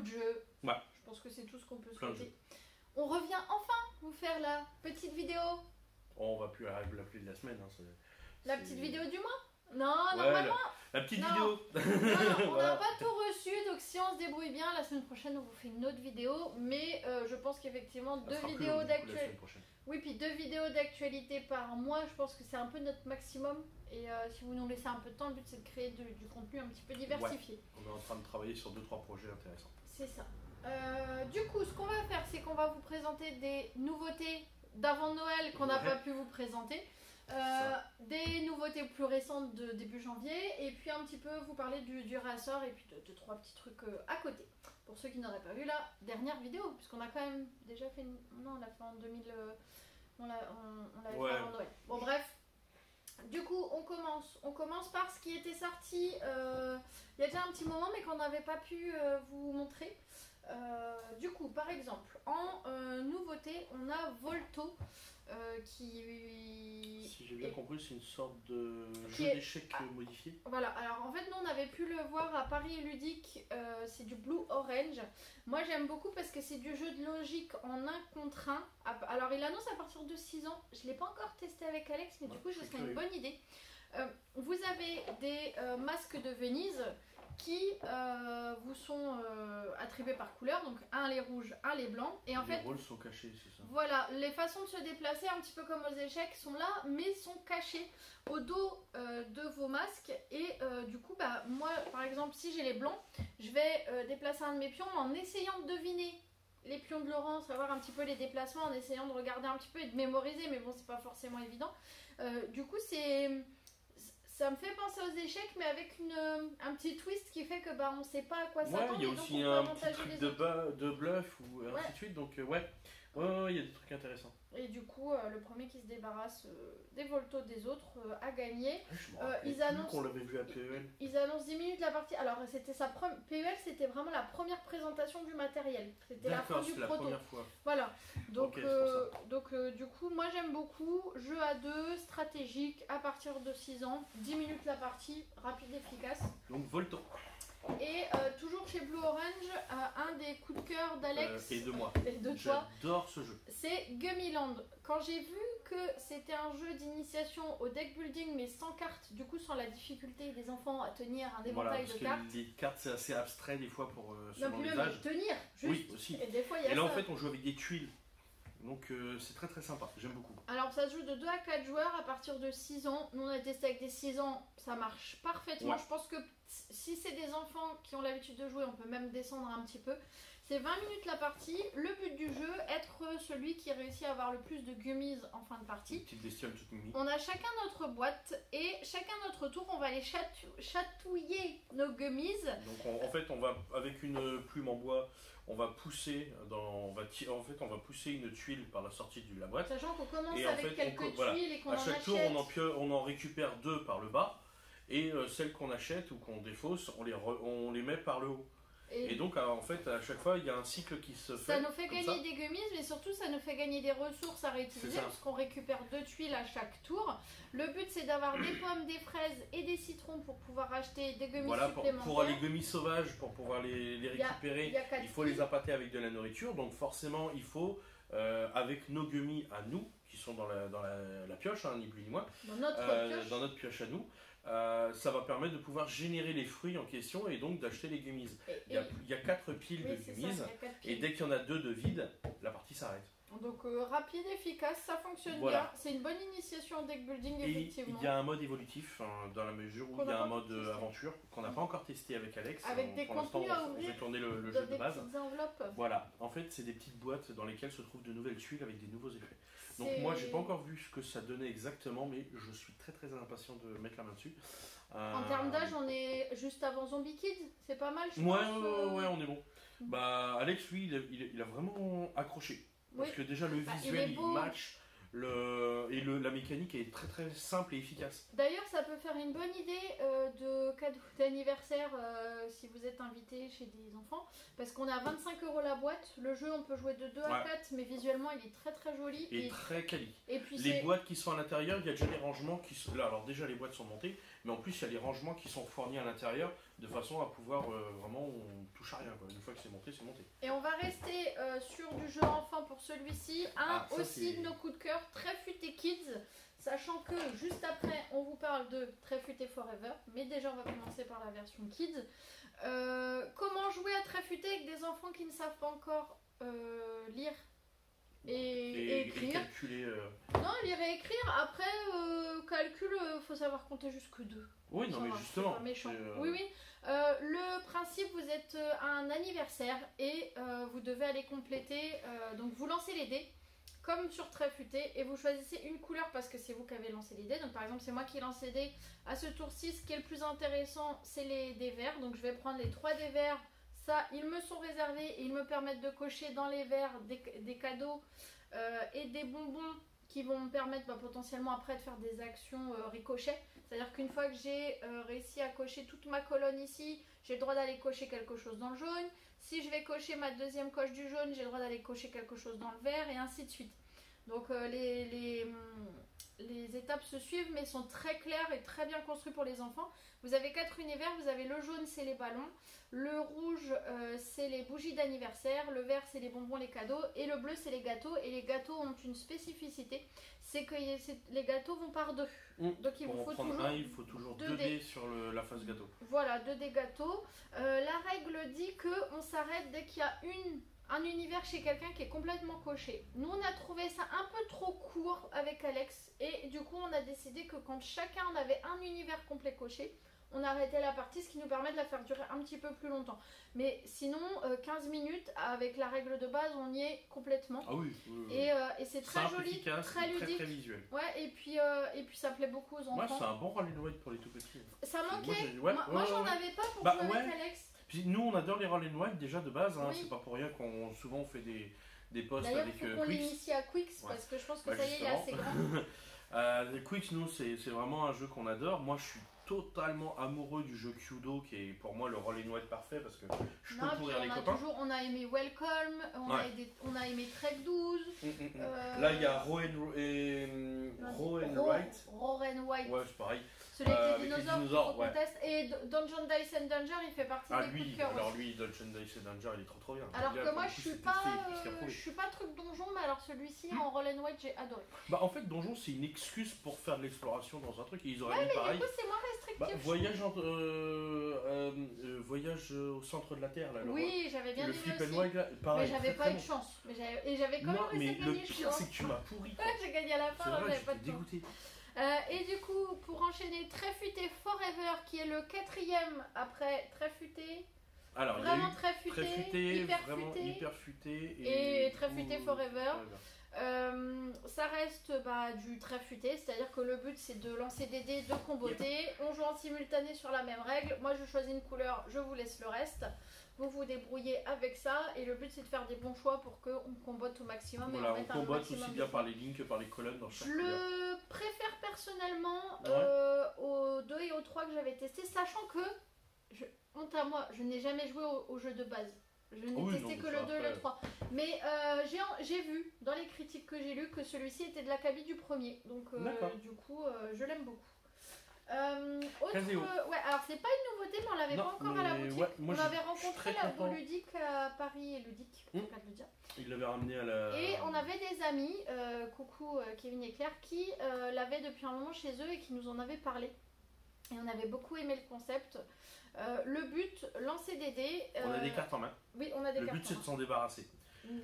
jeux. Ouais. Je pense que c'est tout ce qu'on peut Plein de souhaiter. On revient enfin vous faire la petite vidéo. Oh, on va plus l'appeler de la semaine. Hein, La petite vidéo du mois. Non, ouais, normalement. la petite Non. vidéo. Non, on Voilà. n'a pas tout reçu, donc si on se débrouille bien, la semaine prochaine on vous fait une autre vidéo. Mais je pense qu'effectivement, Ça sera deux plus vidéos long, du coup, la d'actualité. semaine prochaine. Oui, puis 2 vidéos d'actualité par mois, je pense que c'est un peu notre maximum. Et si vous nous laissez un peu de temps, le but c'est de créer du contenu un petit peu diversifié. Ouais. On est en train de travailler sur 2-3 projets intéressants. C'est ça. Du coup, ce qu'on va faire, c'est qu'on va vous présenter des nouveautés d'avant Noël qu'on n'a Ouais. pas pu vous présenter. Des nouveautés plus récentes de début janvier. Et puis un petit peu vous parler du réassort et puis de 3 petits trucs à côté. Pour ceux qui n'auraient pas vu la dernière vidéo, puisqu'on a quand même déjà fait une... Non, on l'a fait en 2000... On l'avait Ouais. fait avant Noël. Bon, bref. Du coup, on commence par ce qui était sorti il y a déjà un petit moment, mais qu'on n'avait pas pu vous montrer. Du coup, par exemple, en nouveauté, on a Volto qui... Si j'ai bien compris, c'est une sorte de Qui jeu est- d'échecs modifié. Voilà, alors en fait, nous on avait pu le voir à Paris Ludique, c'est du Blue Orange. Moi j'aime beaucoup parce que c'est du jeu de logique en 1 contre 1. Alors il annonce à partir de 6 ans, je ne l'ai pas encore testé avec Alex, mais Ouais, du coup ce c'est serait une curieux. bonne idée. Vous avez des masques de Venise qui vous sont attribués par couleur, donc un les rouges, un les blancs. Et en Les fait, rôles sont cachés, c'est ça. voilà, les façons de se déplacer, un petit peu comme aux échecs, sont là, mais sont cachées au dos de vos masques. Et du coup, bah, moi, par exemple, si j'ai les blancs, je vais déplacer un de mes pions en essayant de deviner les pions de Laurent, savoir un petit peu les déplacements, en essayant de regarder un petit peu et de mémoriser, mais bon, c'est pas forcément évident. Du coup, ça me fait penser aux échecs, mais avec un petit twist qui fait que bah, on sait pas à quoi Ouais, s'attendre. il y a et donc aussi on peut un petit avantager truc les de, autres. de bluff ou Ouais. ainsi de suite. Donc, ouais, il y a des trucs intéressants. Et du coup, le premier qui se débarrasse des Voltos des autres a gagné. Je me rappelle ils plus annoncent- qu'on l'avait vu à PEL. Ils annoncent 10 minutes la partie. Alors, c'était PEL, c'était vraiment la première présentation du matériel. C'était la fin D'accord, du c'est la proto. première fois. Voilà. Donc, Ok, c'est pour du coup, moi j'aime beaucoup. Jeu à 2, stratégique, à partir de 6 ans. 10 minutes la partie, rapide, efficace. Donc, Volto. Et toujours chez Blue Orange, un des coups de cœur d'Alex Et de moi. et de toi. J'adore ce jeu. C'est Gummyland. Quand j'ai vu que c'était un jeu d'initiation au deck building mais sans cartes, du coup sans la difficulté des enfants à tenir un Voilà, éventail parce de que cartes. les cartes, c'est assez abstrait des fois pour Non, selon puis les même âges. tenir, juste. Oui, aussi. Et des fois il y a Et là, ça. en fait, on joue avec des tuiles. Donc, c'est très très sympa. J'aime beaucoup. Alors ça se joue de 2 à 4 joueurs à partir de 6 ans. Nous on a testé avec des 6 ans, ça marche parfaitement. Ouais. Je pense que si c'est des enfants qui ont l'habitude de jouer, on peut même descendre un petit peu. C'est 20 minutes la partie. Le but du jeu, être celui qui réussit à avoir le plus de gummies en fin de Une partie. petite bestiole toute mimi. On a chacun notre boîte et chacun notre tour, on va aller chatouiller nos gummies. Donc, en fait, on va, avec une plume en bois, on va pousser, en fait, on va pousser une tuile par la sortie de la boîte. Sachant qu'on commence Et en avec fait, quelques voilà. tuiles et qu'on en À chaque achète. tour, on en récupère 2 par le bas. Et celles qu'on achète ou qu'on défausse, on les met par le haut. Et donc, en fait, à chaque fois, il y a un cycle qui se fait. Ça nous fait comme gagner ça. des gummies, mais surtout ça nous fait gagner des ressources à C'est réutiliser ça. parce qu'on récupère 2 tuiles à chaque tour. Le but c'est d'avoir des pommes, des fraises et des citrons pour pouvoir acheter des gummies Voilà, supplémentaires. pour les gummies sauvages, pour pouvoir les récupérer, il y a 4 il faut les appâter avec de la nourriture. Donc, forcément, il faut, avec nos gummies à nous, qui sont dans la pioche, hein, ni plus ni moins, dans notre pioche. dans notre pioche à nous, ça va permettre de pouvoir générer les fruits en question et donc d'acheter les gummies. Il y a 4 piles oui, de c'est ça, gummies il y a 4 et piles. dès qu'il y en a 2 de vide, la partie s'arrête. Donc rapide, efficace, ça fonctionne Voilà. bien. C'est une bonne initiation au deck building Et effectivement. il y a un mode évolutif dans la mesure où Qu'on il y a n'a un pas mode testé. aventure qu'on n'a pas encore testé avec Alex. Avec des pour l'instant, contenus à on ouvrir fait tourner le Dans jeu de des base. petites enveloppes. Voilà, en fait, c'est des petites boîtes dans lesquelles se trouvent de nouvelles tuiles avec des nouveaux effets. Donc C'est- moi, j'ai pas encore vu ce que ça donnait exactement, mais je suis très très impatient de mettre la main dessus. En termes d'âge, on est juste avant Zombie Kids, c'est pas mal je Ouais, pense. ouais, on est bon. Bah, Alex, lui, il a vraiment accroché. Parce Oui. que déjà, le Bah, il visuel, est il beau. match, la mécanique est très très simple et efficace. D'ailleurs, ça peut faire une bonne idée de cadeau d'anniversaire si vous êtes invité chez des enfants. Parce qu'on a 25 € la boîte. Le jeu, on peut jouer de 2 à Ouais. 4, mais visuellement, il est très très joli. Et très quali. et puis Les c'est... boîtes qui sont à l'intérieur, il y a déjà les rangements qui sont là. Alors déjà les boîtes sont montées, mais en plus il y a les rangements qui sont fournis à l'intérieur de façon à pouvoir vraiment, on touche à rien, quoi. Une fois que c'est monté, c'est monté. Et on va rester sur du jeu enfant pour celui-ci. Aussi de nos coups de cœur, Très Futé Kids. Sachant que juste après, on vous parle de Très Futé Forever. Mais déjà, on va commencer par la version Kids. Comment jouer à Très Futé avec des enfants qui ne savent pas encore lire et écrire. Et calculer. Non, lire et écrire. Après, calcul, faut savoir compter jusque 2. Oui, non, mais justement. Pas méchant. Oui, oui. Le principe, vous êtes à un anniversaire et vous devez aller compléter. Donc, vous lancez les dés, comme sur Très Futé, et vous choisissez une couleur parce que c'est vous qui avez lancé les dés. Donc, par exemple, c'est moi qui lance les dés. À ce tour-ci, ce qui est le plus intéressant, c'est les dés verts. Donc, je vais prendre les 3 dés verts. Ça, ils me sont réservés et ils me permettent de cocher dans les verres des cadeaux et des bonbons qui vont me permettre potentiellement après de faire des actions ricochet. C'est-à-dire qu'une fois que j'ai réussi à cocher toute ma colonne ici, j'ai le droit d'aller cocher quelque chose dans le jaune. Si je vais cocher ma deuxième coche du jaune, j'ai le droit d'aller cocher quelque chose dans le vert et ainsi de suite. Donc les étapes se suivent mais sont très claires et très bien construites pour les enfants. Vous avez 4 univers, vous avez le jaune, c'est les ballons, le rouge, c'est les bougies d'anniversaire, le vert, c'est les bonbons, les cadeaux, et le bleu, c'est les gâteaux. Et les gâteaux ont une spécificité, c'est que les gâteaux vont par 2. Donc il vous faut toujours 2 dés sur la face gâteau. Voilà, 2 dés gâteaux. La règle dit qu'on s'arrête dès qu'il y a un univers chez quelqu'un qui est complètement coché. Nous, on a trouvé ça un peu trop court avec Alex, et du coup, on a décidé que quand chacun en avait un univers complet coché, on arrêtait la partie, ce qui nous permet de la faire durer un petit peu plus longtemps. Mais sinon, 15 minutes, avec la règle de base, on y est complètement. Ah oui. Et c'est très joli, efficace, très ludique. Très visuel. Ouais, et puis ça plaît beaucoup aux enfants. Ouais, c'est un bon Roll and Ride pour les tout petits. Ça manquait. Moi, j'en avais pas pour jouer avec Alex. Puis nous, on adore les Roll and Ride déjà de base. Hein, c'est pas pour rien qu'on souvent fait des posts avec Quicks. D'ailleurs, il faut qu'on l'initie à Quicks, parce que je pense que ça y est, il est assez grand. Les Quicks, nous, c'est vraiment un jeu qu'on adore. Moi, je suis totalement amoureux du jeu Kudo, qui est pour moi le Roll and Ride parfait, parce que je peux courir les copains. On a aimé Welcome, on a aimé Trek 12. Là, il y a Row and Write. Ouais, c'est pareil. Celui avec les dinosaures, et Dungeon Dice and Danger, il fait partie des coups de cœur. Alors lui, Dungeon Dice and Danger, il est trop bien. Alors que moi, je suis pas truc donjon, mais alors celui-ci en Roll and Ride, j'ai adoré. Bah en fait, donjon, c'est une excuse pour faire de l'exploration dans un truc, et ils auraient mis pareil. Du coup, c'est moins restrictif. Voyage au centre de la Terre, là. Oui, j'avais bien aimé aussi. Le Flip and Ride, là, pareil. Mais j'avais pas eu de chance. Et j'avais quand même réussi à gagner. Le pire, c'est que tu m'as pourri. J'ai gagné à la fin, j'avais pas de dégoûté. Et du coup, pour enchaîner, Très Futé Forever, qui est le 4e après Très Futé. Alors, vraiment Très Futé, hyper futé et Très Futé Forever. Ça reste du Très Futé, c'est-à-dire que le but c'est de lancer des dés, de comboter. On joue en simultané sur la même règle. Moi je choisis une couleur, je vous laisse le reste. Vous vous débrouillez avec ça, et le but c'est de faire des bons choix pour qu'on combote au maximum. Voilà, on combote aussi bien par les lignes que par les colonnes dans chaque couleur. Je le préfère personnellement aux 2 et aux 3 que j'avais testé, sachant que, honte à moi, je n'ai jamais joué au jeu de base. Je n'ai testé que le 2 et le 3. Mais j'ai vu dans les critiques que j'ai lues que celui-ci était de l'acabit du premier. Donc du coup, je l'aime beaucoup. Alors c'est pas une nouveauté, mais on l'avait pas encore à la boutique. On avait rencontré Labo Ludique à Paris et Ludique, je peux pas le dire. Il l'avait ramené à la... Et on avait des amis, coucou Kevin et Claire, qui l'avaient depuis un moment chez eux et qui nous en avaient parlé. Et on avait beaucoup aimé le concept. Le but, lancer des dés. On a des cartes en main. Oui, on a des cartes en main. Le but, c'est de s'en débarrasser.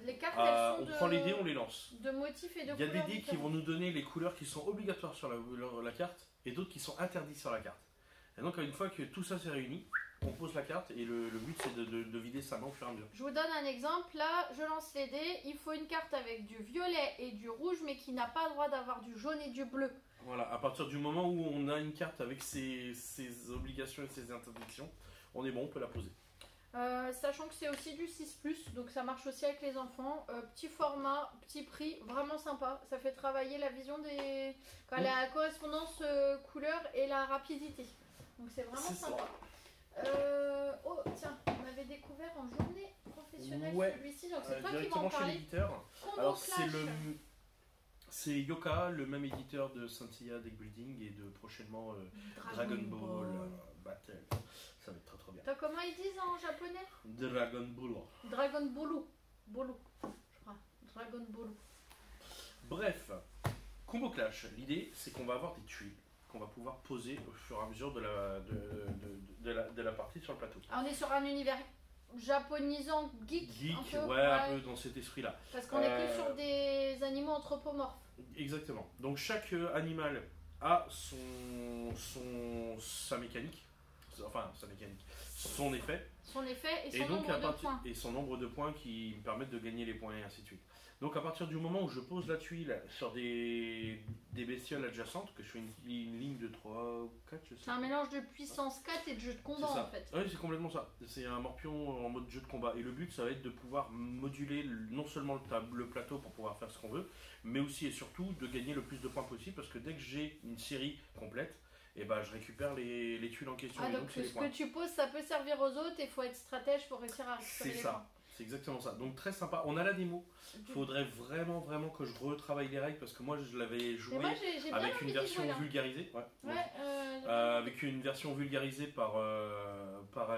Les cartes, elles sont on prend les dés, on les lance. De motifs et de couleurs. Il y a des dés qui vont nous donner les couleurs qui sont obligatoires sur la carte, et d'autres qui sont interdits sur la carte. Et donc, une fois que tout ça s'est réuni, on pose la carte, et le but c'est de vider sa main au fur et à mesure. Je vous donne un exemple. Là, je lance les dés. Il faut une carte avec du violet et du rouge, mais qui n'a pas le droit d'avoir du jaune et du bleu. Voilà, à partir du moment où on a une carte avec ses obligations et ses interdictions, on est bon, on peut la poser. Sachant que c'est aussi du 6+, donc ça marche aussi avec les enfants. Petit format, petit prix, vraiment sympa. Ça fait travailler la vision des... la correspondance couleur et la rapidité. Donc c'est vraiment sympa. Oh tiens, on avait découvert en journée professionnelle celui-ci, donc c'est toi qui m'en chez l'éditeur. Alors c'est Yoka, le même éditeur de Saint Seiya Deck Building et de prochainement Dragon Ball Battle. Ça va être très très bien. T'as comment ils disent en japonais? Dragon Ball. Dragon Bolu. Bolu, je crois. Dragon Bolu. Bref, Combo Clash, l'idée c'est qu'on va avoir des tuiles qu'on va pouvoir poser au fur et à mesure de la partie sur le plateau. Ah, on est sur un univers japonisant, geek, Geek, un peu, un peu dans cet esprit-là. Parce qu'on est que sur des animaux anthropomorphes. Exactement. Donc chaque animal a sa mécanique, enfin sa mécanique, son effet. Son effet et son donc, nombre de points. Et son nombre de points qui me permettent de gagner les points et ainsi de suite. Donc à partir du moment où je pose la tuile sur des bestioles adjacentes, que je fais une ligne de 3 ou 4, je sais. C'est un mélange de puissance 4 et de jeu de combat en fait. Oui, c'est complètement ça. C'est un morpion en mode jeu de combat. Et le but, ça va être de pouvoir moduler non seulement le plateau pour pouvoir faire ce qu'on veut, mais aussi et surtout de gagner le plus de points possible, parce que dès que j'ai une série complète, et je récupère les tuiles en question. Ah, donc ce que tu poses, ça peut servir aux autres et il faut être stratège pour réussir à récupérer les points. C'est exactement ça. Donc très sympa. On a la démo. Il faudrait vraiment que je retravaille les règles parce que moi je l'avais joué avec une version vulgarisée. Avec une version vulgarisée par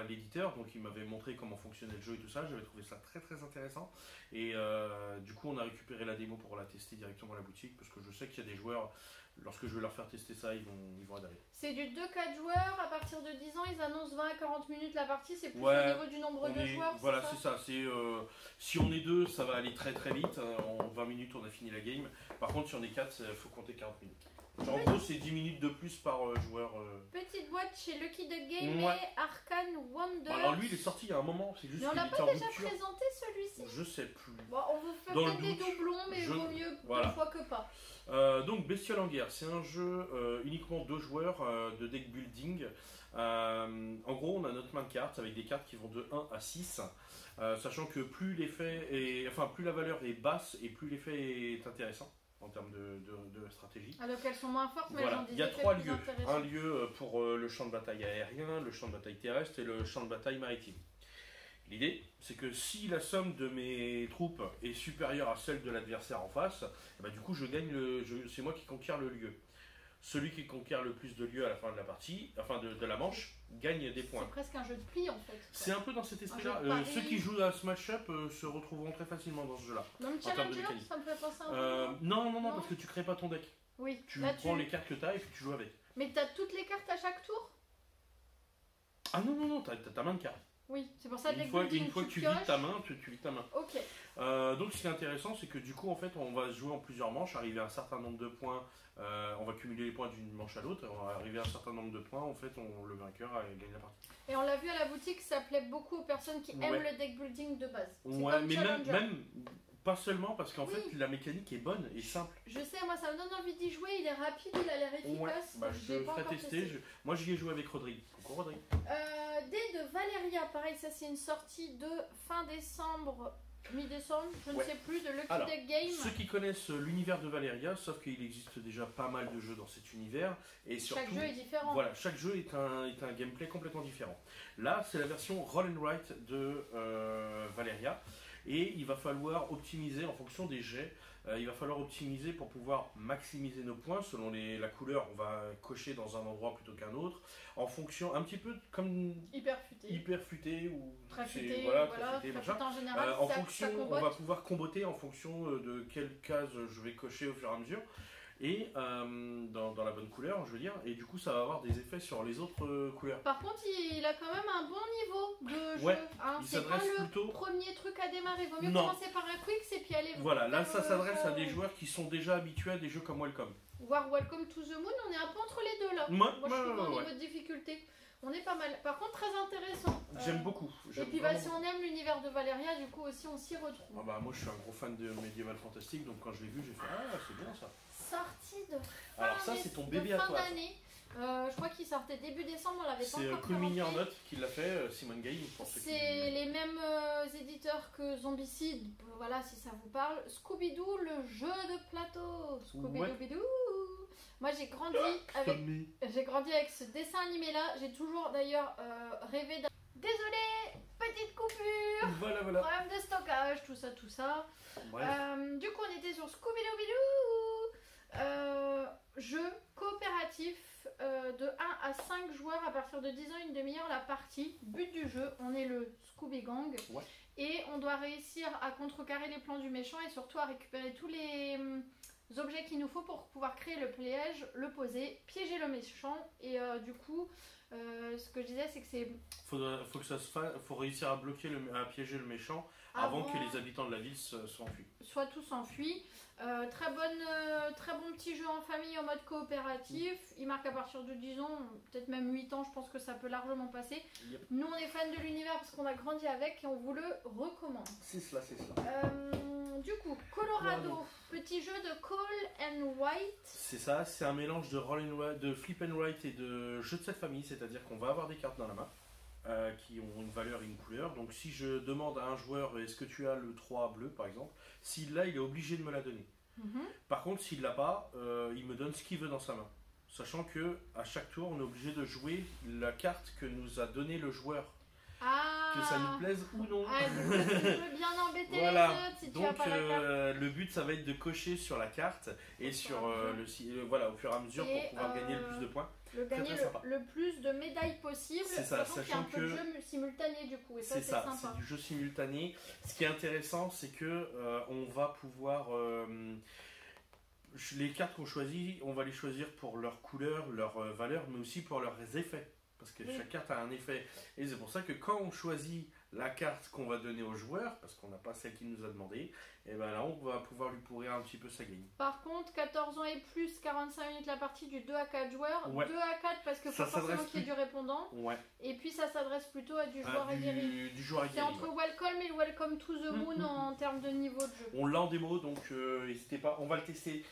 l'éditeur. Donc il m'avait montré comment fonctionnait le jeu et tout ça. J'avais trouvé ça très très intéressant. Et du coup on a récupéré la démo pour la tester directement à la boutique parce que je sais qu'il y a des joueurs. Lorsque je vais leur faire tester ça, ils vont adhérer. C'est du 2-4 joueurs, à partir de 10 ans, ils annoncent 20 à 40 minutes la partie, c'est plus au niveau du nombre de joueurs. Voilà, c'est ça. Si on est 2, ça va aller très très vite. En 20 minutes, on a fini la game. Par contre, si on est 4, il faut compter 40 minutes. En gros, c'est 10 minutes de plus par joueur. Petite boîte chez Lucky the Game et Arcane Wonder. Alors lui, il est sorti il y a un moment. C'est juste. Mais on l'a pas déjà présenté celui-ci. Je sais plus. Bon, on vous fait peut-être des doublons, mais il vaut mieux deux fois que pas. Donc Bestiole en guerre, c'est un jeu uniquement 2 joueurs de deck building. En gros, on a notre main de cartes avec des cartes qui vont de 1 à 6, sachant que plus la valeur est basse et plus l'effet est intéressant en termes de stratégie. Alors qu'elles sont moins fortes, mais voilà. elles ont des Il y a effets 3 plus lieux. intéressants. Un lieu pour le champ de bataille aérien, le champ de bataille terrestre et le champ de bataille maritime. L'idée, c'est que si la somme de mes troupes est supérieure à celle de l'adversaire en face, du coup, c'est moi qui conquiert le lieu. Celui qui conquiert le plus de lieux à la fin de la partie, enfin de la manche, gagne des points. C'est presque un jeu de pli en fait. C'est un peu dans cet esprit-là. Ceux qui jouent à ce match-up se retrouveront très facilement dans ce jeu-là. Même Challenger, ça me fait penser un peu. Non, parce que tu crées pas ton deck. Oui. Tu prends les cartes que tu as et puis tu joues avec. Mais tu as toutes les cartes à chaque tour? Ah non, tu as ta main de cartes. Oui, c'est pour ça que une fois que tu vides ta main, tu vides ta main. Ok. Donc ce qui est intéressant, c'est que du coup, en fait, on va jouer en plusieurs manches, arriver à un certain nombre de points, on va cumuler les points d'une manche à l'autre, on va arriver à un certain nombre de points, en fait, le vainqueur gagne la partie. Et on l'a vu à la boutique, ça plaît beaucoup aux personnes qui aiment le deck building de base. Ouais, mais même pas seulement parce qu'en fait, la mécanique est bonne et simple. Je sais, moi ça me donne envie d'y jouer, il est rapide, il a l'air efficace. Je te ferai tester. Moi j'y ai joué avec Rodrigue. Coucou Rodrigue. Dés de Valeria, pareil, ça c'est une sortie de fin décembre, mi-décembre, je ne sais plus, de Lucky Deck Game. Ceux qui connaissent l'univers de Valeria, sauf qu'il existe déjà pas mal de jeux dans cet univers. Et surtout, chaque jeu est différent. Voilà, chaque jeu est un gameplay complètement différent. Là, c'est la version Roll and Write de Valeria. Et il va falloir optimiser en fonction des jets. Il va falloir optimiser pour pouvoir maximiser nos points. Selon la couleur, on va cocher dans un endroit plutôt qu'un autre. En fonction, un petit peu comme hyper futé ou très futé, très futé en général. En fonction, on va pouvoir comboter en fonction de quelle case je vais cocher au fur et à mesure. Et dans la bonne couleur, je veux dire, et du coup ça va avoir des effets sur les autres couleurs. Par contre, il a quand même un bon niveau de jeu. Il c'est pas le premier truc à démarrer. Il vaut mieux commencer par un quick et puis aller. Voilà, là ça s'adresse à des joueurs qui sont déjà habitués à des jeux comme Welcome. Voire Welcome to the Moon, on est un peu entre les deux là. Moi je trouve au niveau de difficulté. On est pas mal. Par contre, très intéressant. J'aime beaucoup. Et puis si on aime l'univers de Valeria, du coup aussi on s'y retrouve. Moi je suis un gros fan de médiéval fantastique, donc quand je l'ai vu, j'ai fait c'est bien ça. Sortie de fin Alors ça c'est ton bébé à toi. d'année. Je crois qu'il sortait début décembre, on l'avait pas encore présenté. C'est Cool Note qui l'a fait, Simone Gay. C'est les mêmes éditeurs que Zombicide, voilà si ça vous parle. Scooby-Doo, le jeu de plateau. Scooby-Doo. Moi j'ai grandi avec ce dessin animé là. J'ai toujours d'ailleurs rêvé d'un... Désolé, petite coupure. Voilà. Problème de stockage, tout ça. Du coup on était sur Scooby-Doo. Jeu coopératif de 1 à 5 joueurs à partir de 10 ans, une demi-heure la partie. But du jeu, on est le Scooby Gang. Ouais. Et on doit réussir à contrecarrer les plans du méchant et surtout à récupérer tous les objets qu'il nous faut pour pouvoir créer le piège, le poser, piéger le méchant. Et du coup, ce que je disais, c'est que c'est... Faut que ça se fasse, faut réussir à bloquer, à piéger le méchant avant que les habitants de la ville s'enfuient. Soit tous s'enfuient. Très bon petit jeu en famille en mode coopératif. Il marque à partir de 10 ans, peut-être même 8 ans, je pense que ça peut largement passer. Yep. Nous on est fans de l'univers parce qu'on a grandi avec et on vous le recommande. C'est cela, c'est cela. Du coup, Colorado, petit jeu de call and write. C'est ça, c'est un mélange de roll and write, de flip and write et de jeu de cette famille, c'est-à-dire qu'on va avoir des cartes dans la main. Qui ont une valeur et une couleur. Donc si je demande à un joueur est-ce que tu as le 3 bleu par exemple, s'il l'a, il est obligé de me la donner. Par contre s'il l'a pas, il me donne ce qu'il veut dans sa main. Sachant que à chaque tour on est obligé de jouer la carte que nous a donné le joueur. Que ça nous plaise ou non. Tu peux bien embêter voilà. Les autres si tu as pas la carte. Le but ça va être de cocher sur la carte et sur voilà, au fur et à mesure pour pouvoir gagner le plus de points. Gagner le plus de médailles possible, c'est ça, sachant qu'il y a un peu de jeu simultané du coup. Et c'est ça, c'est du jeu simultané. Ce qui est intéressant, c'est que on va pouvoir les cartes qu'on choisit, on va les choisir pour leur couleur, leur valeur, mais aussi pour leurs effets. Parce que chaque carte a un effet. Et c'est pour ça que quand on choisit la carte qu'on va donner au joueur, parce qu'on n'a pas celle qu'il nous a demandé, et ben là on va pouvoir lui pourrir un petit peu sa game. Par contre, 14 ans et plus, 45 minutes la partie du 2 à 4 joueurs. Ouais. 2 à 4 parce que faut forcément qu'il y ait du répondant. Ouais. Et puis ça s'adresse plutôt à du joueur aguerri. Du joueur aguerri. C'est entre Welcome et Welcome to the Moon en termes de niveau de jeu. On l'a en démo, donc n'hésitez pas. On va le tester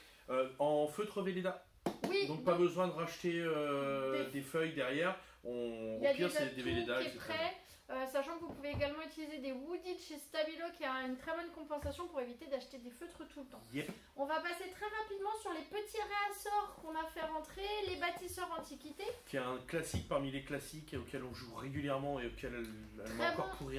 en feutre Velleda. Oui. Donc pas besoin de racheter des feuilles derrière. Au pire, c'est des Velleda. Sachant que vous pouvez également utiliser des Wooded chez Stabilo qui a une très bonne compensation pour éviter d'acheter des feutres tout le temps. Yep. On va passer très rapidement sur les petits réassorts qu'on a fait rentrer, les bâtisseurs antiquités. Qui est un classique parmi les classiques auxquels on joue régulièrement et auxquels elle m'a encore couru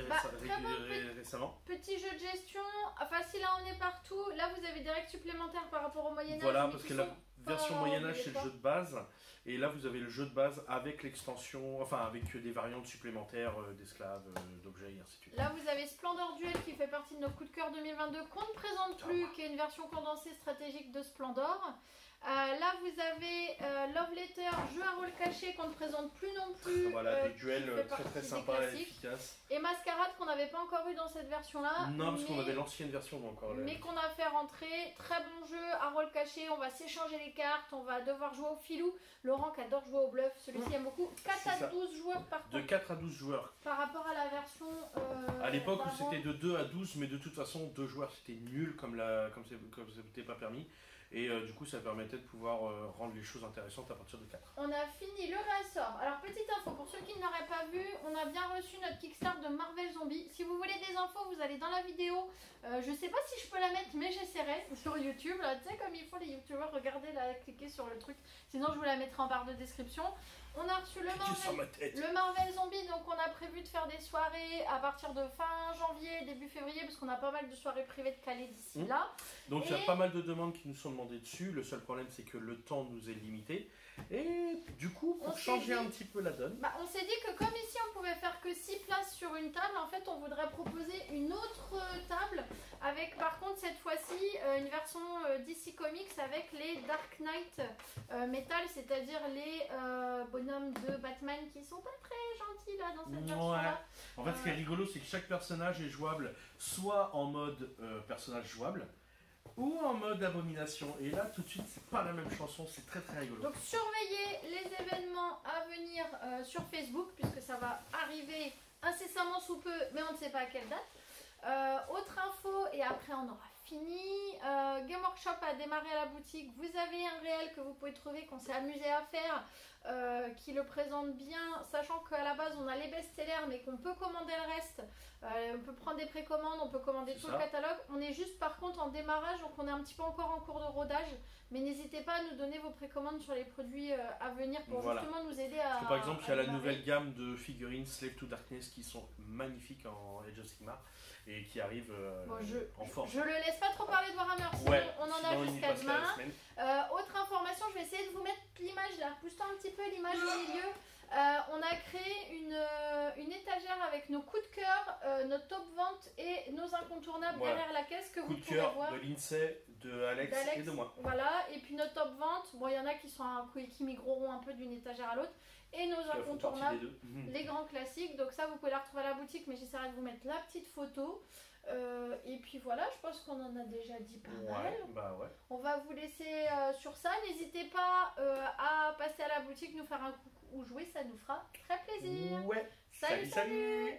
récemment. Petit jeu de gestion, facile à emmener partout. Là vous avez des règles supplémentaires par rapport au Moyen-Âge. Voilà, parce que la version Moyen-Âge c'est le jeu de base. Et là, vous avez le jeu de base avec l'extension, enfin avec des variantes supplémentaires d'esclaves, d'objets et ainsi de suite. Là, vous avez Splendor Duel qui fait partie de nos coups de cœur 2022 qu'on ne présente plus, qui est une version condensée stratégique de Splendor. Là, vous avez Love Letter, jeu à rôle caché qu'on ne présente plus non plus. Voilà, des duels très sympas et efficaces. Et Mascarade qu'on n'avait pas encore eu dans cette version-là. Non, parce qu'on avait l'ancienne version encore. Mais qu'on a fait rentrer. Très bon jeu à rôle caché. On va s'échanger les cartes. On va devoir jouer au filou. Laurent qui adore jouer au bluff. Celui-ci aime beaucoup. 4 à 12 joueurs par contre. De 4 à 12 joueurs. Par rapport à la version. À l'époque où c'était de 2 à 12, mais de toute façon, 2 joueurs c'était nul comme c'était pas permis. Et du coup, ça permettait de pouvoir rendre les choses intéressantes à partir de 4. On a fini le réassort. Alors, petite info, pour ceux qui ne l'auraient pas vu, on a bien reçu notre Kickstart de Marvel Zombie. Si vous voulez des infos, vous allez dans la vidéo. Je sais pas si je peux la mettre, mais j'essaierai sur YouTube. Là, tu sais, comme ils font les youtubeurs, regardez là, cliquez sur le truc. Sinon, je vous la mettrai en barre de description. On a reçu le Marvel Zombie, donc on a prévu de faire des soirées à partir de fin janvier, début février, parce qu'on a pas mal de soirées privées de calées d'ici là. Donc il y a pas mal de demandes qui nous sont demandées dessus. Le seul problème, c'est que le temps nous est limité. Et du coup, pour changer un petit peu la donne, on s'est dit que comme ici on pouvait faire que 6 places sur une table, en fait on voudrait proposer une autre table avec par contre cette fois-ci une version DC Comics avec les Dark Knight Metal, c'est-à-dire les bonhommes de Batman qui sont pas très gentils là dans cette version-là. En fait, ce qui est rigolo, c'est que chaque personnage est jouable soit en mode personnage jouable, ou en mode abomination. Et là, tout de suite, c'est pas la même chanson, c'est très très rigolo. Donc surveillez les événements à venir sur Facebook, puisque ça va arriver incessamment sous peu, mais on ne sait pas à quelle date. Autre info, et après on aura fini. Game Workshop a démarré à la boutique. Vous avez un réel que vous pouvez trouver, qu'on s'est amusé à faire, qui le présente bien, sachant qu'à la base on a les best-sellers, mais qu'on peut commander le reste. On peut prendre des précommandes, on peut commander tout le catalogue. On est juste par contre en démarrage, donc on est un petit peu encore en cours de rodage. Mais n'hésitez pas à nous donner vos précommandes sur les produits à venir pour justement nous aider à. Parce que par exemple, il y a la nouvelle gamme de figurines Slave to Darkness qui sont magnifiques en Age of Sigmar et qui arrivent en force. Je le laisse laisse pas trop parler de Warhammer, sinon on en a jusqu'à demain. Autre information, je vais essayer de vous mettre l'image là, pousse-toi un petit peu l'image au milieu. On a créé une étagère avec nos coups de cœur, notre top vente et nos incontournables derrière la caisse que vous pouvez voir. De Lindsay, de Alex et de moi. Voilà, et puis notre top vente, bon il y en a qui migreront un peu d'une étagère à l'autre. Et nos incontournables, les grands classiques. Donc ça vous pouvez la retrouver à la boutique, mais j'essaierai de vous mettre la petite photo. Et puis voilà, je pense qu'on en a déjà dit pas mal. On va vous laisser sur ça. N'hésitez pas à passer à la boutique, nous faire un coucou ou jouer, ça nous fera très plaisir. Ouais. Salut.